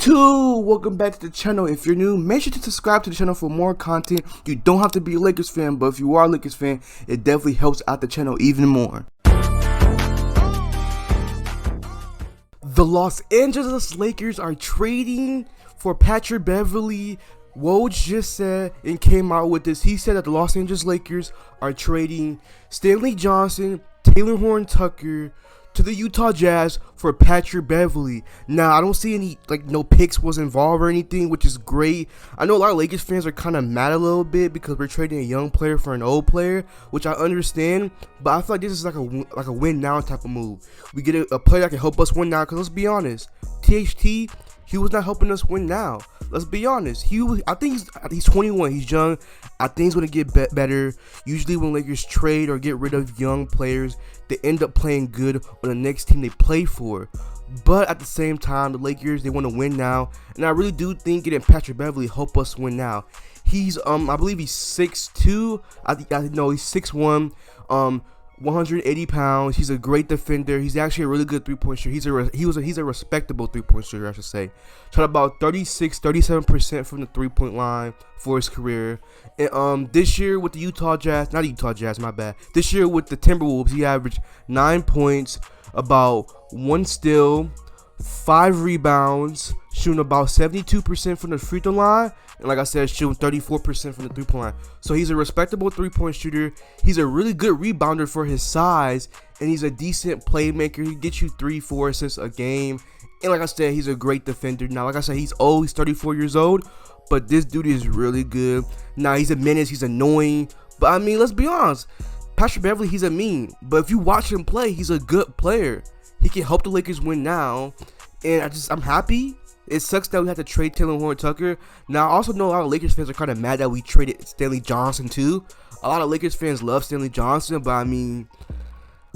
YouTube, welcome back to the channel. If you're new, make sure to subscribe to the channel for more content. You don't have to be a Lakers fan, but if you are a Lakers fan, it definitely helps out the channel even more. The Los Angeles Lakers are trading for Patrick Beverley. Woj just said and came out with this. He said that the Los Angeles Lakers are trading Stanley Johnson, Talen Horton Tucker to the Utah Jazz for Patrick Beverley. Now, I don't see any, no picks was involved or anything, which is great. I know a lot of Lakers fans are kind of mad a little bit because we're trading a young player for an old player, which I understand, but I feel like this is like a win now type of move. We get a player that can help us win now, because let's be honest, THT, he was not helping us win now. Let's be honest. I think he's 21. He's young. I think he's going to get better. Usually when Lakers trade or get rid of young players, they end up playing good on the next team they play for. But at the same time, the Lakers, they want to win now. And I really do think getting Patrick Beverley help us win now. He's, I believe he's 6'2". I know he's 6'1". 180 pounds. He's a great defender. He's actually a really good three-point shooter. He's a respectable three-point shooter, I should say. Shot about 37% from the three-point line for his career. And this year with the This year with the Timberwolves, he averaged 9 points, about 1 steal, 5 rebounds, shooting about 72% from the free throw line, and like I said, shooting 34% from the three-point line. So he's a respectable three-point shooter. He's a really good rebounder for his size, and he's a decent playmaker. He gets you 3-4 assists a game, and like I said, he's a great defender. Now, like I said, he's 34 years old, but this dude is really good. Now, he's a menace. He's annoying, but I mean, let's be honest. Patrick Beverley, he's a meme, but if you watch him play, he's a good player. He can help the Lakers win now, and I'm happy. It sucks that we had to trade Talen Horton Tucker. Now, I also know a lot of Lakers fans are kind of mad that we traded Stanley Johnson too. A lot of Lakers fans love Stanley Johnson, but I mean,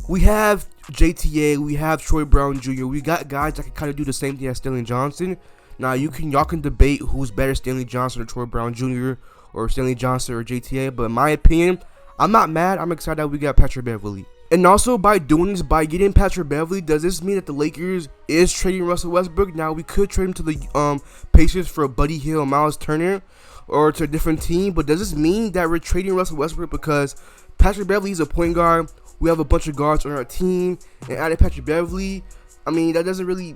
we have JTA, we have Troy Brown Jr. We got guys that can kind of do the same thing as Stanley Johnson. Now, y'all can debate who's better, Stanley Johnson or Troy Brown Jr. or Stanley Johnson or JTA, but in my opinion, I'm not mad. I'm excited that we got Patrick Beverley. And also, by doing this, by getting Patrick Beverley, does this mean that the Lakers is trading Russell Westbrook? Now, we could trade him to the Pacers for Buddy Hield, Miles Turner, or to a different team. But does this mean that we're trading Russell Westbrook because Patrick Beverley is a point guard? We have a bunch of guards on our team, and added Patrick Beverley. I mean, that doesn't really,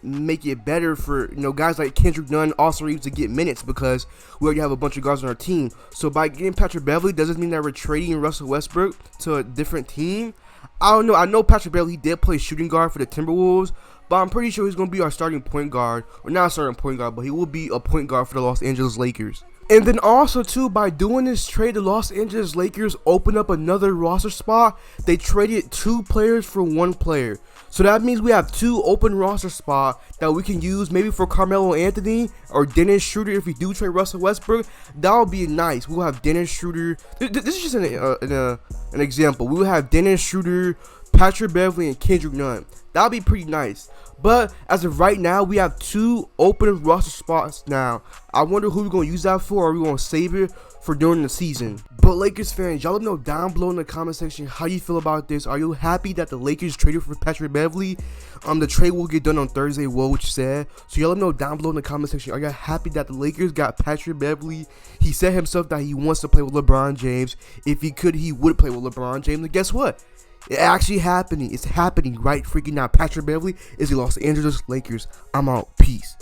make it better for, guys like Kendrick Nunn, also Reeves to get minutes because we already have a bunch of guards on our team. So by getting Patrick Beverley, does this mean that we're trading Russell Westbrook to a different team? I don't know. I know Patrick Beverley, he did play shooting guard for the Timberwolves, but I'm pretty sure he's going to be our starting point guard, or not starting point guard, but he will be a point guard for the Los Angeles Lakers. And then also, too, by doing this trade, the Los Angeles Lakers open up another roster spot. They traded 2 players for 1 player. So that means we have 2 open roster spots that we can use maybe for Carmelo Anthony or Dennis Schroeder if we do trade Russell Westbrook. That would be nice. We'll have Dennis Schroeder. This is just an example. We will have Dennis Schroeder, Patrick Beverley, and Kendrick Nunn. That would be pretty nice. But as of right now, we have 2 open roster spots now. I wonder who we're going to use that for, or are we going to save it for during the season? But Lakers fans, y'all let me know down below in the comment section how you feel about this. Are you happy that the Lakers traded for Patrick Beverley? The trade will get done on Thursday, Woj said. So y'all let me know down below in the comment section. Are you happy that the Lakers got Patrick Beverley? He said himself that he wants to play with LeBron James. If he could, he would play with LeBron James. And guess what? It's actually happening. It's happening right freaking now. Patrick Beverley is the Los Angeles Lakers. I'm out. Peace.